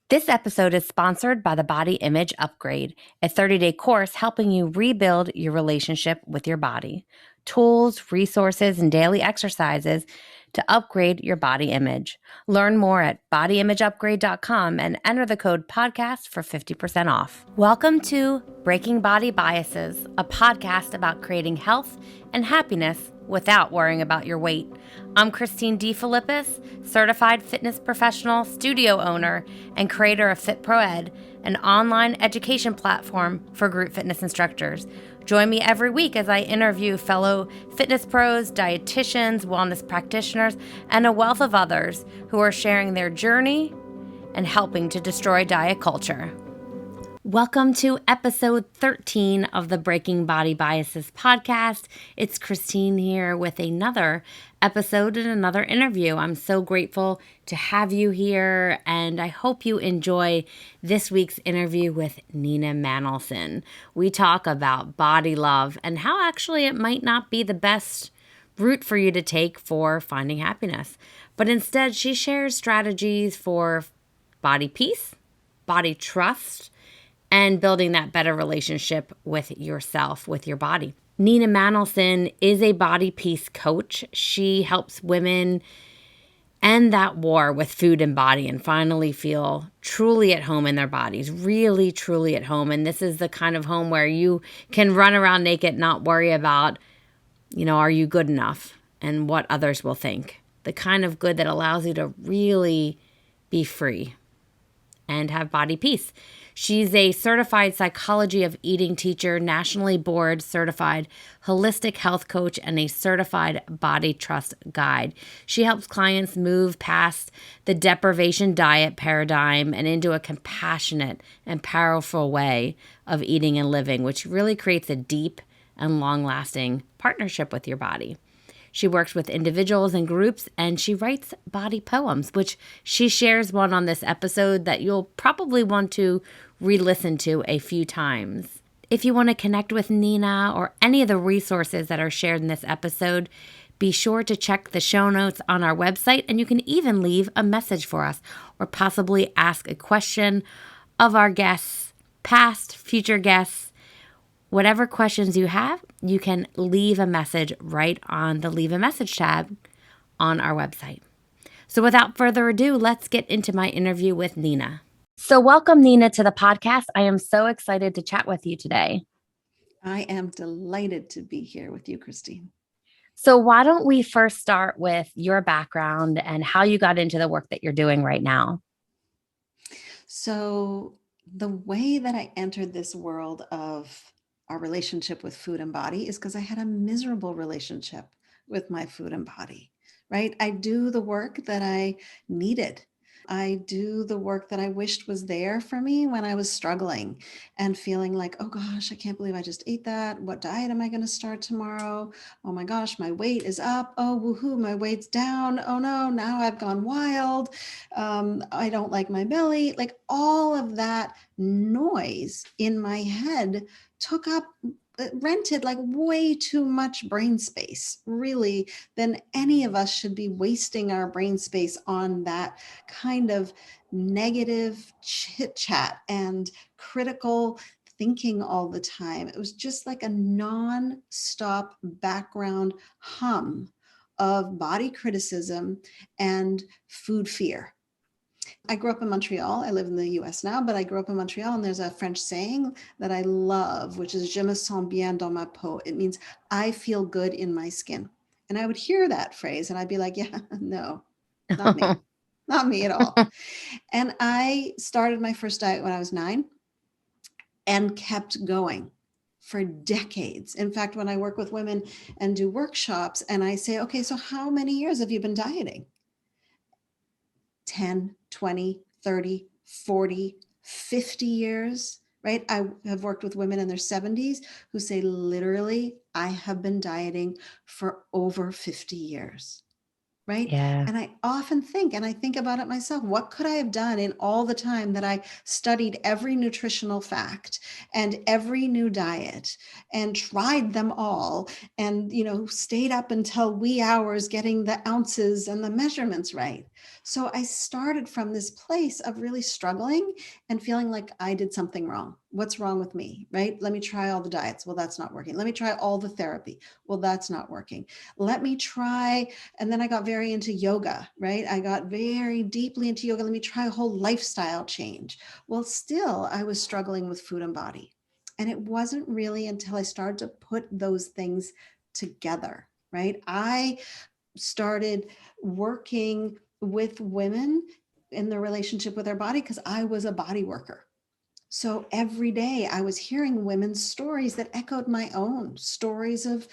This episode is sponsored by the Body Image Upgrade, a 30-day course helping you rebuild your relationship with your body. Tools, resources, and daily exercises to upgrade your body image. Learn more at bodyimageupgrade.com and enter the code podcast for 50% off. Welcome to Breaking Body Biases, a podcast about creating health and happiness without worrying about your weight. I'm Christine DeFilippis, certified fitness professional, studio owner, and creator of FitProEd, an online education platform for group fitness instructors. Join me every week as I interview fellow fitness pros, dietitians, wellness practitioners, and a wealth of others who are sharing their journey and helping to destroy diet culture. Welcome to episode 13 of the Breaking Body Biases podcast. It's Christine here with another episode and another interview. I'm so grateful to have you here, and I hope you enjoy this week's interview with Nina Manolson. We talk about body love and how actually it might not be the best route for you to take for finding happiness, but instead she shares strategies for body peace, body trust, and building that better relationship with yourself, with your body. Nina Manolson is a body peace coach. She helps women end that war with food and body and finally feel truly at home in their bodies, really, truly at home. And this is the kind of home where you can run around naked, not worry about, are you good enough and what others will think. The kind of good that allows you to really be free and have body peace. She's a certified psychology of eating teacher, nationally board certified holistic health coach, and a certified body trust guide. She helps clients move past the deprivation-diet paradigm and into a compassionate and powerful way of eating and living, which really creates a deep and long-lasting partnership with your body. She works with individuals and groups, and she writes body poems, which she shares one on this episode that you'll probably want to re-listen to a few times. If you want to connect with Nina or any of the resources that are shared in this episode, be sure to check the show notes on our website, and you can even leave a message for us or possibly ask a question of our guests, past, future guests. Whatever questions you have, you can leave a message right on the Leave a Message tab on our website. So without further ado, let's get into my interview with Nina. So welcome, Nina, to the podcast. I am so excited to chat with you today. I am delighted to be here with you, Christine. So why don't we first start with your background and how you got into the work that you're doing right now? So the way that I entered this world of our relationship with food and body is because I had a miserable relationship with my food and body, right? I do the work that I needed. I do the work that I wished was there for me when I was struggling and feeling like, oh gosh, I can't believe I just ate that. What diet am I going to start tomorrow? Oh my gosh, my weight is up. Oh, woohoo, my weight's down. Oh no, now I've gone wild. I don't like my belly. Like all of that noise in my head took up rented like way too much brain space, really, than any of us should be wasting our brain space on that kind of negative chit chat and critical thinking all the time. It was just like a non-stop background hum of body criticism and food fear. I grew up in Montreal. I live in the US now, but I grew up in Montreal, and there's a French saying that I love, which is "Je me sens bien dans ma peau." It means I feel good in my skin. And I would hear that phrase and I'd be like, yeah, no, not me, not me at all. And I started my first diet when I was 9 and kept going for decades. In fact, when I work with women and do workshops and I say, okay, so how many years have you been dieting? 10, 20, 30, 40, 50 years, right? I have worked with women in their 70s who say, literally, I have been dieting for over 50 years, right? Yeah. And I often think, and I think about it myself, what could I have done in all the time that I studied every nutritional fact and every new diet and tried them all and, stayed up until wee hours getting the ounces and the measurements right? So I started from this place of really struggling and feeling like I did something wrong. What's wrong with me, right? Let me try all the diets. Well, that's not working. Let me try all the therapy. Well, that's not working. Let me try. And then I got very into yoga, right? I got very deeply into yoga. Let me try a whole lifestyle change. Well, still, I was struggling with food and body. And it wasn't really until I started to put those things together, right? I started working with women in their relationship with their body because I was a body worker. So every day I was hearing women's stories that echoed my own stories of,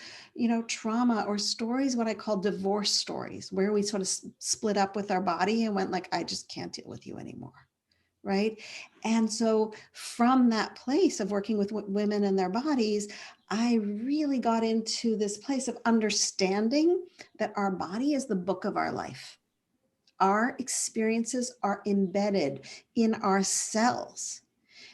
trauma, or stories, what I call divorce stories, where we sort of split up with our body and went like, I just can't deal with you anymore. Right. And so from that place of working with women and their bodies, I really got into this place of understanding that our body is the book of our life. Our experiences are embedded in our cells.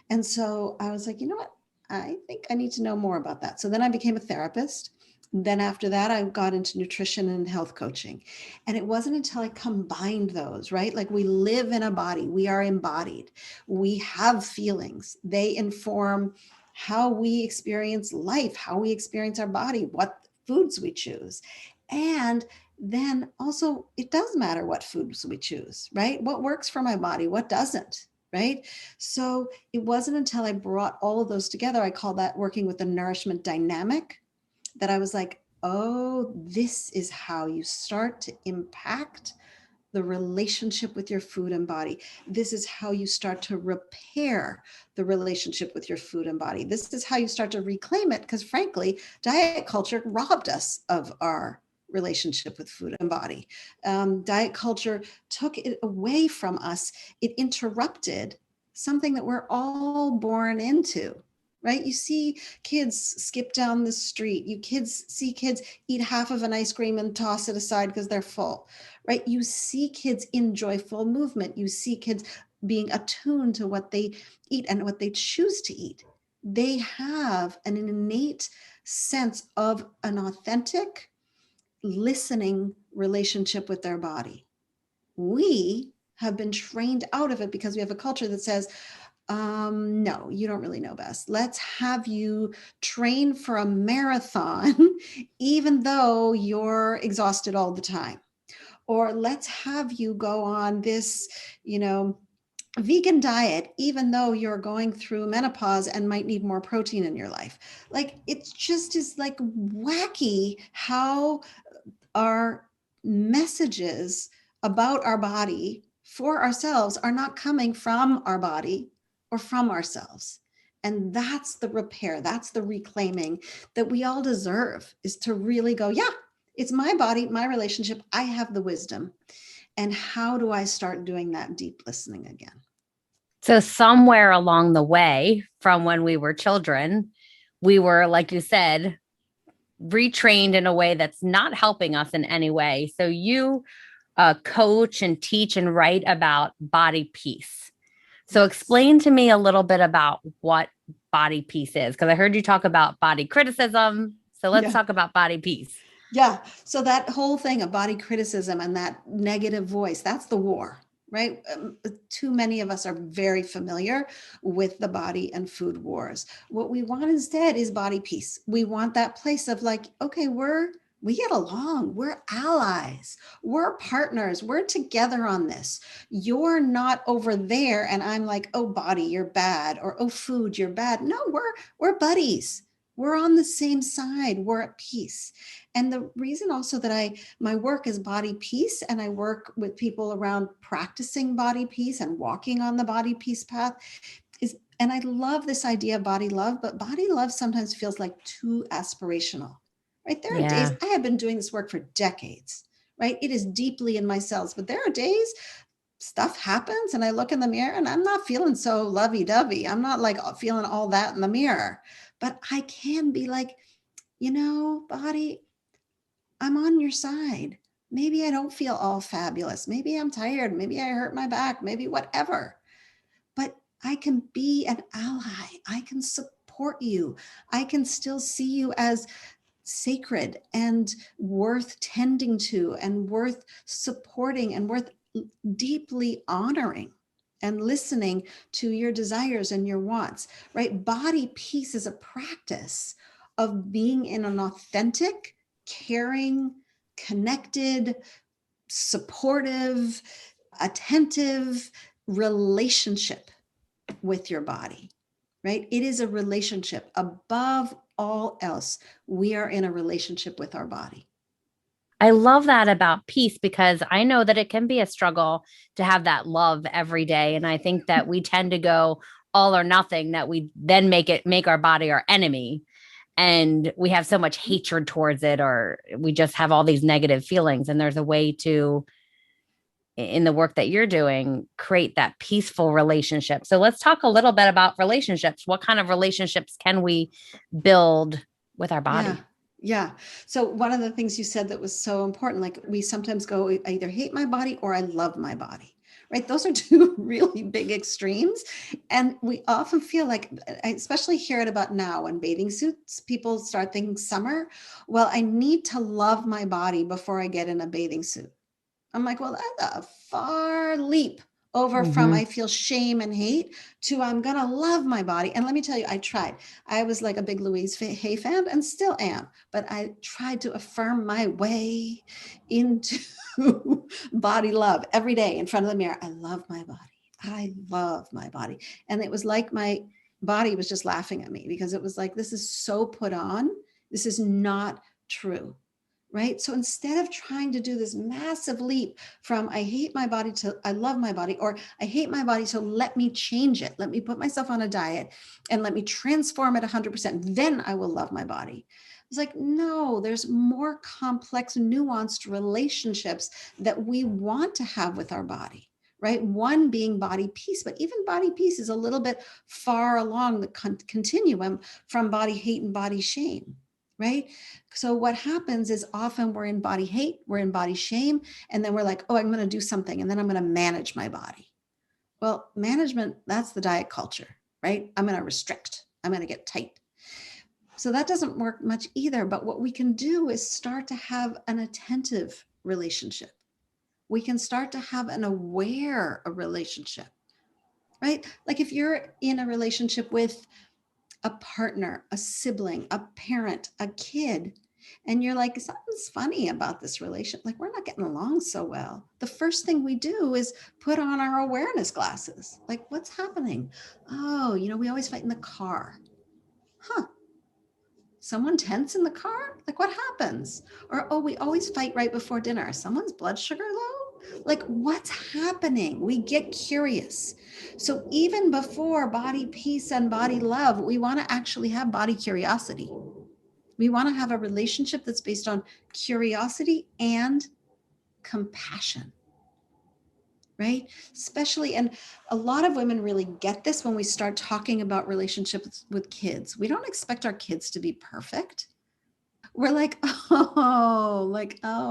And so I was like, you know what? I think I need to know more about that. So then I became a therapist. Then after that, I got into nutrition and health coaching. And it wasn't until I combined those, right? Like, we live in a body, we are embodied, we have feelings, they inform how we experience life, how we experience our body, what foods we choose. And then also, it does matter what foods we choose, right? What works for my body, what doesn't, right? So it wasn't until I brought all of those together, I call that working with the nourishment dynamic, that I was like, oh, this is how you start to impact the relationship with your food and body. This is how you start to repair the relationship with your food and body. This is how you start to reclaim it, because frankly, diet culture robbed us of our relationship with food and body. Diet culture took it away from us. It interrupted something that we're all born into. Right? You see kids skip down the street. See kids eat half of an ice cream and toss it aside because they're full. Right? You see kids in joyful movement. You see kids being attuned to what they eat and what they choose to eat. They have an innate sense of an authentic listening relationship with their body. We have been trained out of it because we have a culture that says, no, you don't really know best. Let's have you train for a marathon, even though you're exhausted all the time. Or let's have you go on this, vegan diet, even though you're going through menopause and might need more protein in your life. Like, it just is like wacky how our messages about our body for ourselves are not coming from our body or from ourselves. And that's the repair, that's the reclaiming that we all deserve, is to really go, yeah, it's my body, my relationship. I have the wisdom. And how do I start doing that deep listening again? So, somewhere along the way from when we were children, we were, like you said, retrained in a way that's not helping us in any way. So, you coach and teach and write about body peace. So, Yes. explain to me a little bit about what body peace is, because I heard you talk about body criticism. So, let's Yeah. talk about body peace. Yeah. So that whole thing of body criticism and that negative voice, that's the war, right? Too many of us are very familiar with the body and food wars. What we want instead is body peace. We want that place of like, okay, we get along. We're allies. We're partners. We're together on this. You're not over there and I'm like, "Oh, body, you're bad," or "Oh, food, you're bad." No, we're buddies. We're on the same side. We're at peace. And the reason also that my work is body peace, and I work with people around practicing body peace and walking on the body peace path is, and I love this idea of body love, but body love sometimes feels like too aspirational, right? There are days, Yeah. I have been doing this work for decades, right? It is deeply in my cells, but there are days stuff happens and I look in the mirror and I'm not feeling so lovey-dovey. I'm not like feeling all that in the mirror, but I can be like, body, I'm on your side. Maybe I don't feel all fabulous. Maybe I'm tired. Maybe I hurt my back. Maybe whatever. But I can be an ally. I can support you. I can still see you as sacred and worth tending to and worth supporting and worth deeply honoring and listening to your desires and your wants, right? Body peace is a practice of being in an authentic, caring, connected, supportive, attentive relationship with your body, right? It is a relationship. Above all else, we are in a relationship with our body. I love that about peace because I know that it can be a struggle to have that love every day. And I think that we tend to go all or nothing, that we then make our body our enemy. And we have so much hatred towards it, or we just have all these negative feelings. And there's a way to, in the work that you're doing, create that peaceful relationship. So let's talk a little bit about relationships. What kind of relationships can we build with our Yeah. body? Yeah. So one of the things you said that was so important, like we sometimes go, I either hate my body or I love my body, right? Those are two really big extremes. And we often feel like, I especially hear it about now when bathing suits, people start thinking summer, well, I need to love my body before I get in a bathing suit. I'm like, well, that's a far leap over from Mm-hmm. I feel shame and hate to I'm going to love my body. And let me tell you, I tried. I was like a big Louise Hay fan and still am, but I tried to affirm my way into body love every day in front of the mirror. I love my body. I love my body. And it was like my body was just laughing at me because it was like, this is so put on. This is not true, right? So instead of trying to do this massive leap from I hate my body to I love my body, or I hate my body, so let me change it. Let me put myself on a diet and let me transform it 100%. Then I will love my body. It's like, no, there's more complex, nuanced relationships that we want to have with our body, right? One being body peace, but even body peace is a little bit far along the continuum from body hate and body shame, right? So what happens is often we're in body hate, we're in body shame, and then we're like, oh, I'm going to do something, and then I'm going to manage my body. Well, management, that's the diet culture, right? I'm going to restrict, I'm going to get tight. So that doesn't work much either. But what we can do is start to have an attentive relationship. We can start to have an aware relationship, right? Like if you're in a relationship with a partner, a sibling, a parent, a kid, and you're like, something's funny about this relation. Like, we're not getting along so well. The first thing we do is put on our awareness glasses. Like, what's happening? Oh, we always fight in the car. Huh. Someone tense in the car? Like, what happens? Or, oh, we always fight right before dinner. Someone's blood sugar low? Like, what's happening? We get curious. So, even before body peace and body love, we want to actually have body curiosity. We want to have a relationship that's based on curiosity and compassion, right? Especially, and a lot of women really get this when we start talking about relationships with kids. We don't expect our kids to be perfect. We're like, oh,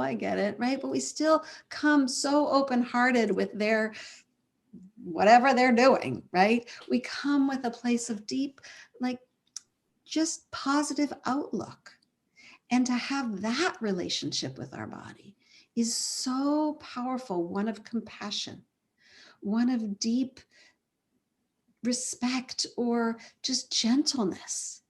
I get it, right? But we still come so open hearted with their whatever they're doing, right? We come with a place of deep, like, just positive outlook. And to have that relationship with our body is so powerful, one of compassion, one of deep respect or just gentleness.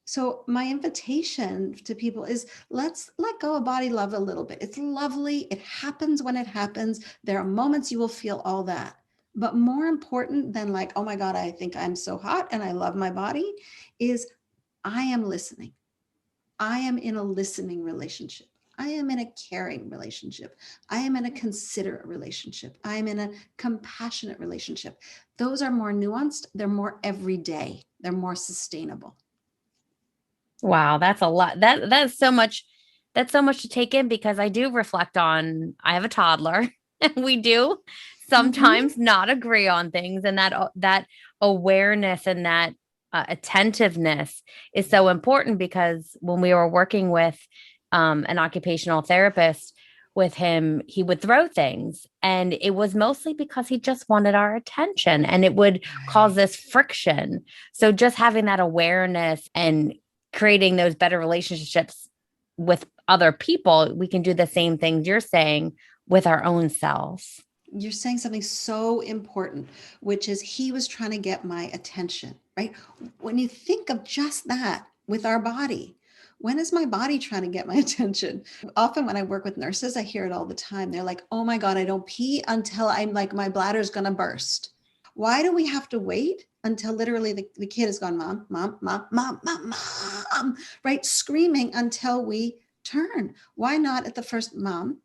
So my invitation to people is let's let go of body love a little bit. It's lovely. It happens when it happens. There are moments you will feel all that. But more important than like, oh my God, I think I'm so hot and I love my body is I am listening. I am in a listening relationship. I am in a caring relationship. I am in a considerate relationship. I am in a compassionate relationship. Those are more nuanced. They're more everyday. They're more sustainable. Wow, that's a lot. That's so much. That's so much to take in because I do reflect on. I have a toddler, and we do Mm-hmm. sometimes not agree on things, and that awareness and that attentiveness is so important because when we were working with an occupational therapist with him, he would throw things, and it was mostly because he just wanted our attention, and it would cause Right. this friction. So just having that awareness and creating those better relationships with other people, we can do the same things you're saying with our own selves. You're saying something so important, which is he was trying to get my attention, right? When you think of just that with our body, when is my body trying to get my attention? Often when I work with nurses, I hear it all the time. They're like, oh my God, I don't pee until I'm like, my bladder's going to burst. Why do we have to wait until literally the kid has gone, mom, mom, mom, mom, mom, mom, right? Screaming until we turn. Why not at the first mom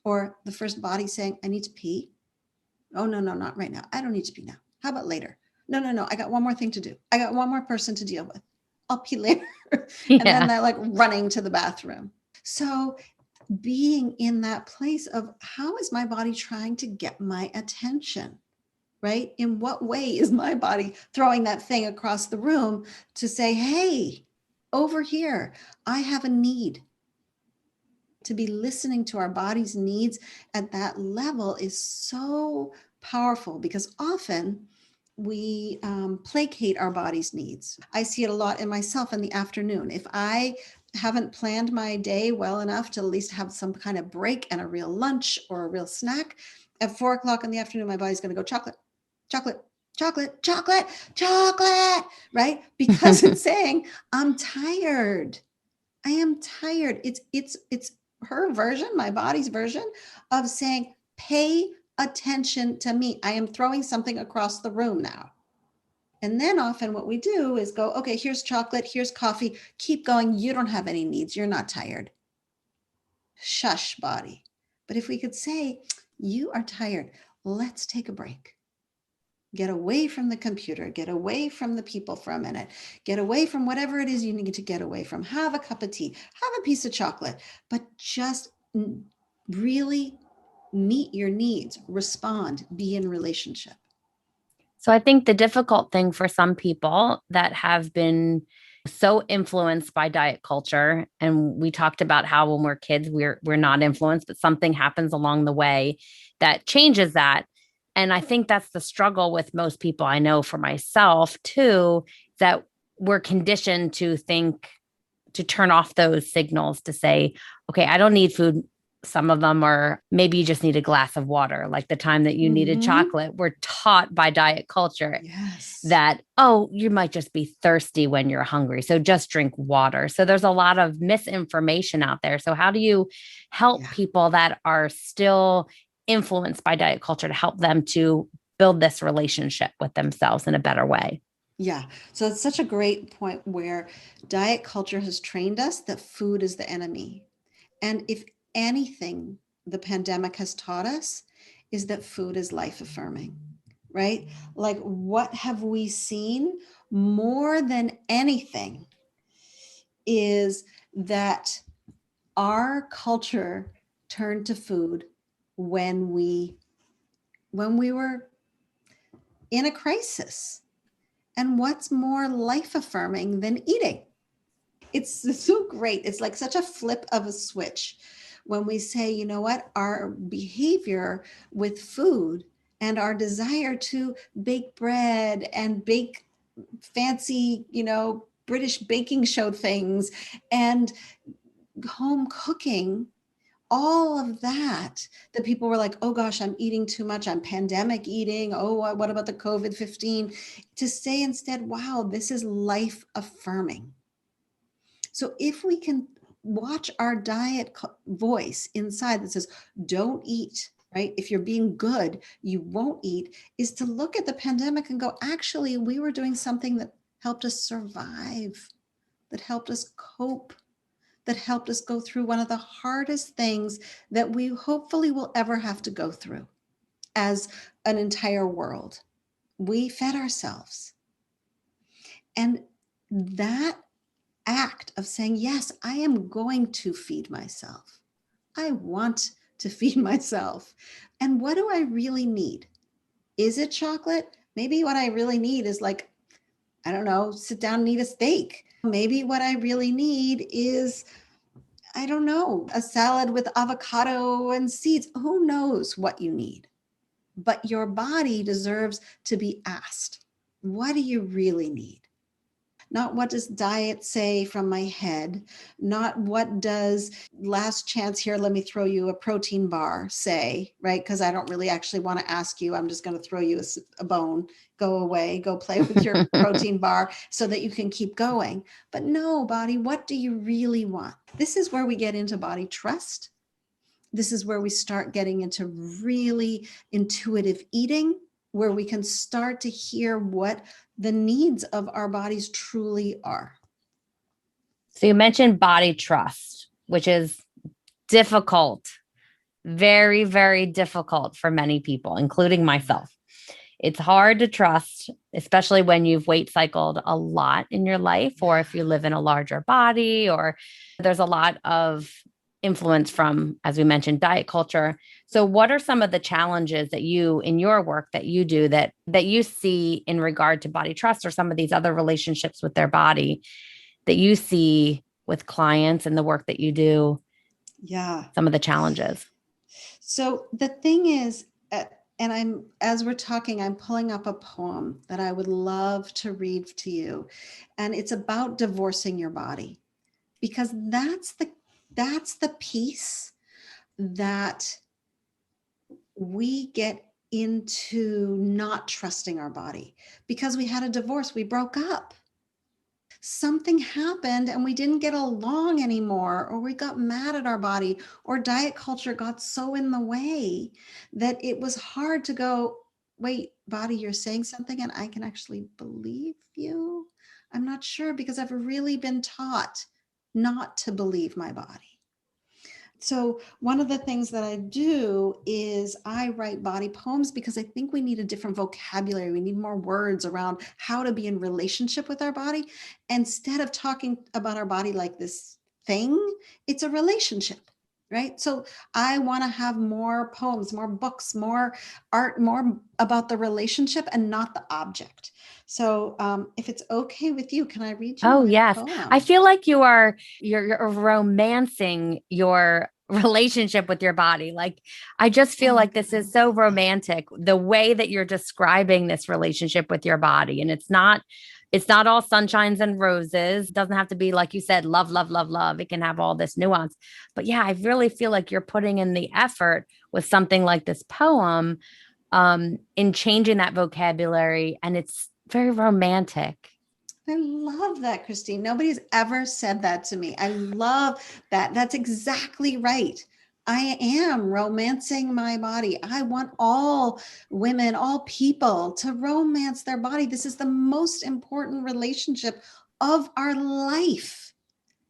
or the first body saying, I need to pee? Oh, no, no, not right now. I don't need to pee now. How about later? No, no, no. I got one more thing to do. I got one more person to deal with. I'll pee later. And then Yeah. they're like running to the bathroom. So being in that place of how is my body trying to get my attention? Right? In what way is my body throwing that thing across the room to say, hey, over here, I have a need? To be listening to our body's needs at that level is so powerful because often we placate our body's needs. I see it a lot in myself in the afternoon. If I haven't planned my day well enough to at least have some kind of break and a real lunch or a real snack, at 4 o'clock in the afternoon, my body's going to go chocolate, chocolate, chocolate, chocolate, chocolate, right? Because it's saying, I'm tired. I am tired. It's her version, my body's version of saying, pay attention to me. I am throwing something across the room now. And then often what we do is go, okay, here's chocolate, here's coffee. Keep going. You don't have any needs. You're not tired. Shush, body. But if we could say, you are tired, let's take a break. Get away from the computer, get away from the people for a minute, get away from whatever it is you need to get away from. Have a cup of tea, have a piece of chocolate, but just really meet your needs, respond, be in relationship. So I think the difficult thing for some people that have been so influenced by diet culture, and we talked about how when we're kids we're not influenced, but something happens along the way that changes that. And I think that's the struggle with most people. I know for myself too, that we're conditioned to think, to turn off those signals to say, okay, I don't need food. Some of them are maybe you just need a glass of water, like the time that you needed Mm-hmm. chocolate. We're taught by diet culture Yes. that, oh, you might just be thirsty when you're hungry. So just drink water. So there's a lot of misinformation out there. So, how do you help Yeah. people that are still influenced by diet culture to help them to build this relationship with themselves in a better way? Yeah. So it's such a great point where diet culture has trained us that food is the enemy. And if anything, the pandemic has taught us is that food is life affirming, right? Like, what have we seen more than anything is that our culture turned to food when we were in a crisis. And what's more life affirming than eating? It's so great. It's like such a flip of a switch when we say, you know what, our behavior with food and our desire to bake bread and bake fancy, British baking show things and home cooking, all of that, that people were like, oh gosh, I'm eating too much. I'm pandemic eating. Oh, what about the COVID-15? To say instead, wow, this is life affirming. So if we can watch our diet voice inside that says, don't eat, right? If you're being good, you won't eat, is to look at the pandemic and go, actually, we were doing something that helped us survive, that helped us cope, that helped us go through one of the hardest things that we hopefully will ever have to go through as an entire world. We fed ourselves. And that act of saying, yes, I am going to feed myself. I want to feed myself. And what do I really need? Is it chocolate? Maybe what I really need is like, I don't know, sit down and eat a steak. Maybe what I really need is, I don't know, a salad with avocado and seeds. Who knows what you need? But your body deserves to be asked, what do you really need? not what does diet say from my head, not what does last chance here, let me throw you a protein bar say, right? Because I don't really actually want to ask you. I'm just going to throw you a bone. Go away, go play with your protein bar so that you can keep going. But no, body, what do you really want? This is where we get into body trust. This is where we start getting into really intuitive eating, where we can start to hear what the needs of our bodies truly are. So you mentioned body trust, which is difficult, very, very difficult for many people, including myself. It's hard to trust, especially when you've weight cycled a lot in your life, or if you live in a larger body, or there's a lot of influence from, as we mentioned, diet culture. So what are some of the challenges that you in your work that you do that you see in regard to body trust or some of these other relationships with their body that you see with clients and the work that you do, Yeah. some of the challenges? So the thing is, and I'm as we're talking, I'm pulling up a poem that I would love to read to you, and it's about divorcing your body, because that's the piece that we get into not trusting our body because we had a divorce, we broke up. Something happened and we didn't get along anymore, or we got mad at our body, or diet culture got so in the way that it was hard to go, wait, body, you're saying something and I can actually believe you. I'm not sure because I've really been taught not to believe my body. So one of the things that I do is I write body poems because I think we need a different vocabulary. We need more words around how to be in relationship with our body. Instead of talking about our body like this thing, it's a relationship, right? So I want to have more poems, more books, more art, more about the relationship and not the object. So if it's okay with you, can I read you Oh, my yes. I poem? feel like you're romancing your relationship with your body. Like I just feel Oh, like this is so romantic, the way that you're describing this relationship with your body. And it's not all sunshines and roses. It doesn't have to be like you said, love, love, love, love. It can have all this nuance. But yeah, I really feel like you're putting in the effort with something like this poem in changing that vocabulary. And it's very romantic. I love that, Christine. Nobody's ever said that to me. I love that. That's exactly right. I am romancing my body. I want all women, all people to romance their body. This is the most important relationship of our life.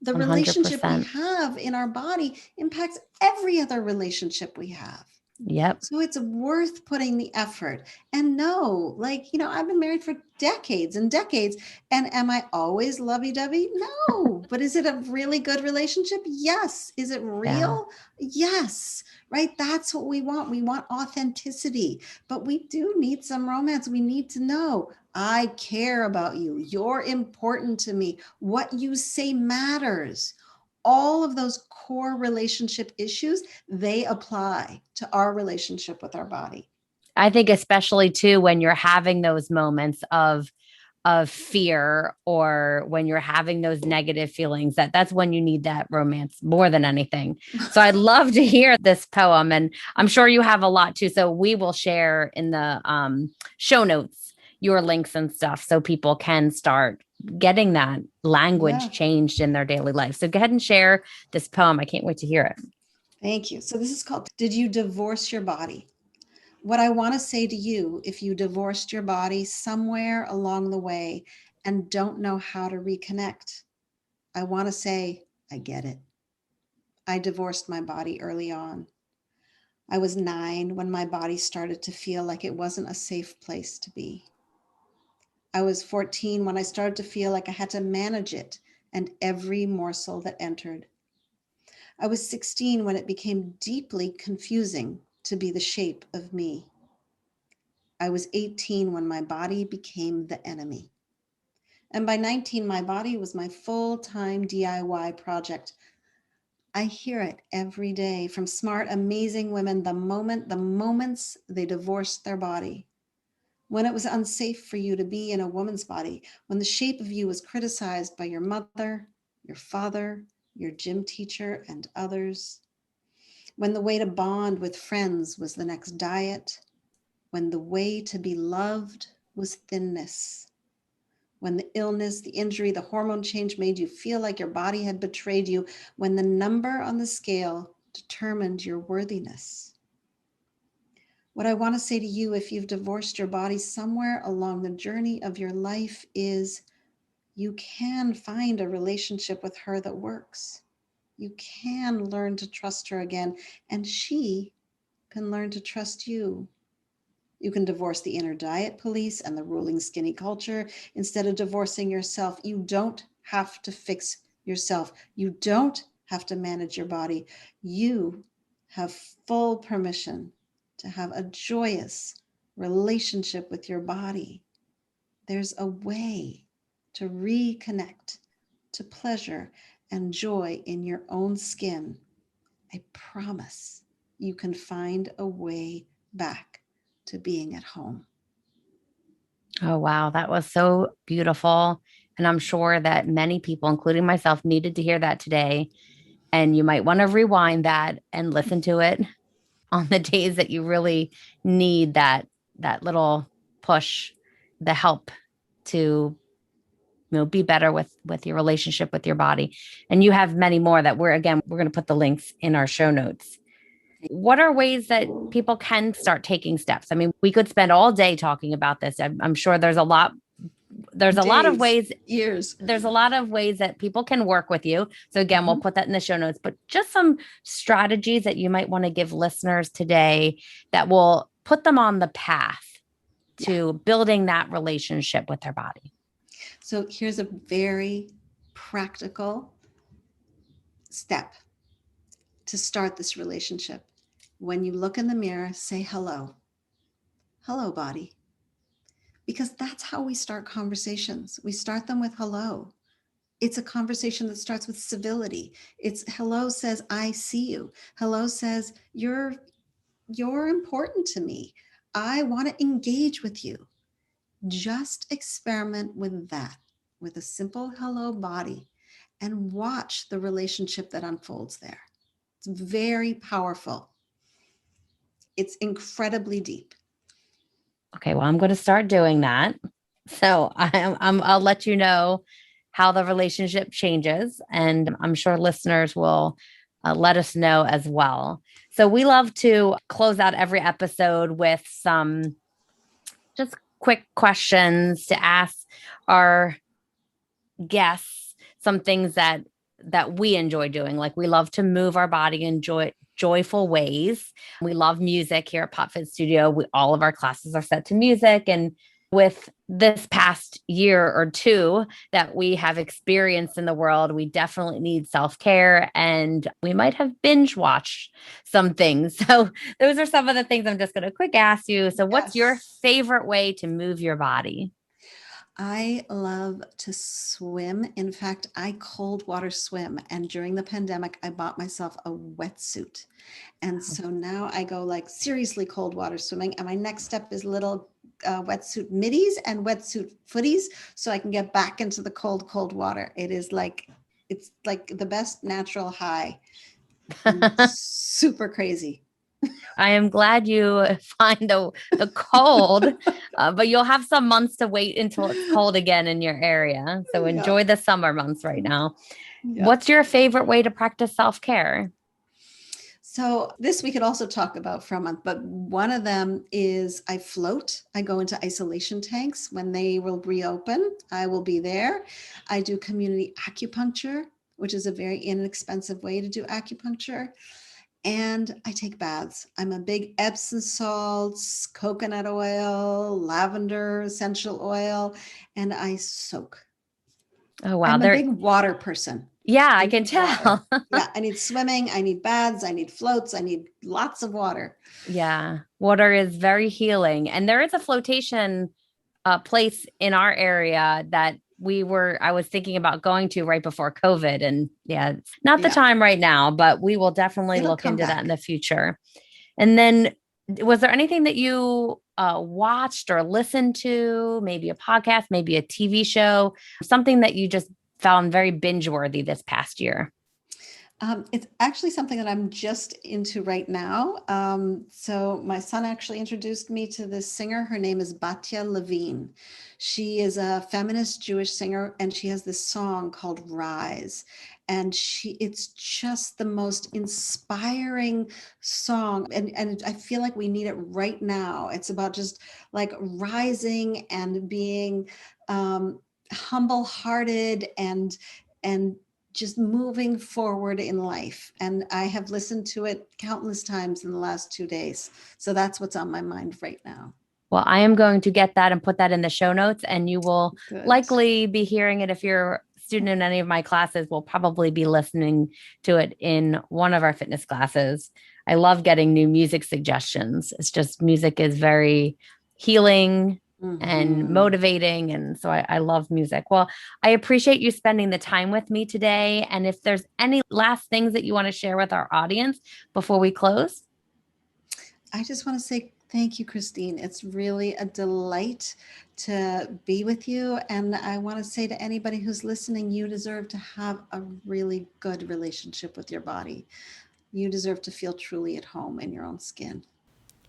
The relationship we 100%. have in our body impacts every other relationship we have. Yep. So it's worth putting the effort. And no, like, I've been married for decades and decades. And am I always lovey dovey? No. But is it a really good relationship? Yes. Is it Yeah. real? Yes. Right. That's what we want. We want authenticity, but we do need some romance. We need to know I care about you. You're important to me. What you say matters. All of those core relationship issues, they apply to our relationship with our body. I think especially too when you're having those moments of fear or when you're having those negative feelings that's when you need that romance more than anything. So I'd love to hear this poem and I'm sure you have a lot too. So we will share in the show notes your links and stuff so people can start getting that language Yeah, changed in their daily life. So go ahead and share this poem. I can't wait to hear it. thank you. So this is called Did You Divorce Your Body? What I want to say to you, if you divorced your body somewhere along the way and don't know how to reconnect, I want to say, I get it. I divorced my body early on. I was 9 when my body started to feel like it wasn't a safe place to be. I was 14 when I started to feel like I had to manage it and every morsel that entered. I was 16 when it became deeply confusing to be the shape of me. I was 18 when my body became the enemy. And by 19, my body was my full-time DIY project. I hear it every day from smart, amazing women the moments they divorced their body. when it was unsafe for you to be in a woman's body, when the shape of you was criticized by your mother, your father, your gym teacher, and others, when the way to bond with friends was the next diet, when the way to be loved was thinness, when the illness, the injury, the hormone change made you feel like your body had betrayed you, when the number on the scale determined your worthiness. What I want to say to you, if you've divorced your body somewhere along the journey of your life, is you can find a relationship with her that works. You can learn to trust her again, and she can learn to trust you. You can divorce the inner diet police and the ruling skinny culture instead of divorcing yourself. You don't have to fix yourself. You don't have to manage your body. You have full permission to have a joyous relationship with your body. There's a way to reconnect to pleasure and joy in your own skin. I promise you can find a way back to being at home. Oh, wow. That was so beautiful. And I'm sure that many people, including myself, needed to hear that today. And you might want to rewind that and listen to it on the days that you really need that little push, the help to be better with your relationship with your body. And you have many more that we're going to put the links in our show notes. What are ways that people can start taking steps? I mean, we could spend all day talking about this. I'm sure there's a lot of Days, ways years. there's a lot of ways that people can work with you. So again, we'll put that in the show notes, but just some strategies that you might want to give listeners today that will put them on the path to building that relationship with their body. So here's a very practical step to start this relationship. When you look in the mirror, say hello. Hello, body. Because that's how we start conversations. We start them with hello. It's a conversation that starts with civility. It's hello says, I see you. Hello says, you're important to me. I want to engage with you. Just experiment with that, with a simple hello body, and watch the relationship that unfolds there. It's very powerful. It's incredibly deep. Okay, well, I'm going to start doing that. So I'll let you know how the relationship changes, and I'm sure listeners will let us know as well. So we love to close out every episode with some just quick questions to ask our guests, some things that we enjoy doing. Like we love to move our body in joyful ways. We love music here at Pop Fit Studio. All of our classes are set to music. And with this past year or two that we have experienced in the world, we definitely need self-care, and we might have binge watched some things. So those are some of the things I'm just going to quick ask you. So what's your Yes. favorite way to move your body? I love to swim. In fact, I cold water swim. And during the pandemic, I bought myself a wetsuit. And so now I go like seriously cold water swimming. And my next step is little wetsuit middies and wetsuit footies so I can get back into the cold, cold water. It's like the best natural high and super crazy. I am glad you find the cold, but you'll have some months to wait until it's cold again in your area. So Yeah. enjoy the summer months right now. Yeah. What's your favorite way to practice self-care? So this we could also talk about for a month, but one of them is I float. I go into isolation tanks when they will reopen. I will be there. I do community acupuncture, which is a very inexpensive way to do acupuncture. And I take baths. I'm a big Epsom salts, coconut oil, lavender essential oil, and I soak. Oh wow, I'm a there big water person. yeah, I I can need water. tell. Yeah, I need swimming. I need baths. I need floats. I need lots of water. Yeah, water is very healing. And there is a flotation place in our area that I was thinking about going to right before COVID. And yeah, it's not the Yeah, time right now, but we will definitely it'll look come into that in back. the future. And then Was there anything that you watched or listened to, maybe a podcast, maybe a TV show, something that you just found very binge worthy this past year? It's actually something that I'm just into right now. So my son actually introduced me to this singer. Her name is Batya Levine. She is a feminist Jewish singer, and she has this song called Rise. And it's just the most inspiring song. And I feel like we need it right now. It's about just like rising and being humble-hearted and just moving forward in life. And I have listened to it countless times in the last 2 days. So that's what's on my mind right now. Well, I am going to get that and put that in the show notes, and you will Good. likely be hearing it if you're a student in any of my classes. We'll probably be listening to it in one of our fitness classes. I love getting new music suggestions. It's just music is very healing and Hmm. motivating. And so I love music. Well, I appreciate you spending the time with me today. And if there's any last things that you want to share with our audience before we close. I just want to say thank you, Christine. It's really a delight to be with you. And I want to say to anybody who's listening, you deserve to have a really good relationship with your body. You deserve to feel truly at home in your own skin.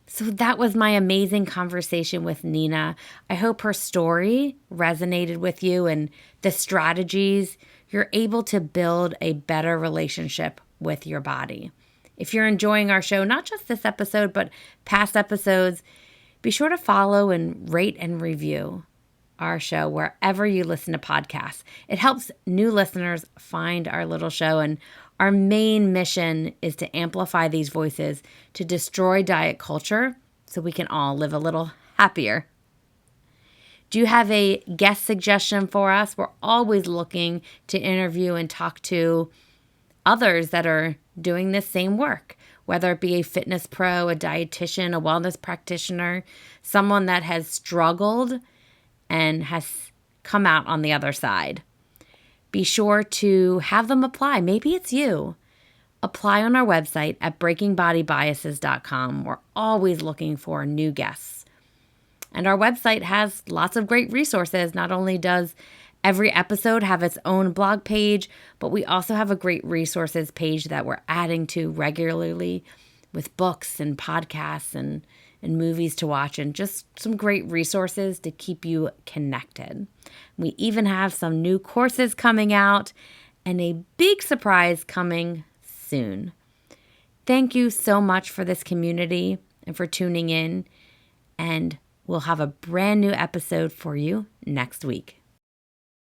So that was my amazing conversation with Nina. I hope her story resonated with you and the strategies you're able to build a better relationship with your body. If you're enjoying our show, not just this episode, but past episodes, be sure to follow and rate and review our show wherever you listen to podcasts. It helps new listeners find our little show. And our main mission is to amplify these voices to destroy diet culture so we can all live a little happier. Do you have a guest suggestion for us? We're always looking to interview and talk to others that are doing this same work, whether it be a fitness pro, a dietitian, a wellness practitioner, someone that has struggled and has come out on the other side. Be sure to have them apply. Maybe it's you. Apply on our website at breakingbodybiases.com. We're always looking for new guests. And our website has lots of great resources. Not only does every episode have its own blog page, but we also have a great resources page that we're adding to regularly with books and podcasts and movies to watch and just some great resources to keep you connected. We even have some new courses coming out and a big surprise coming soon. Thank you so much for this community and for tuning in. And we'll have a brand new episode for you next week.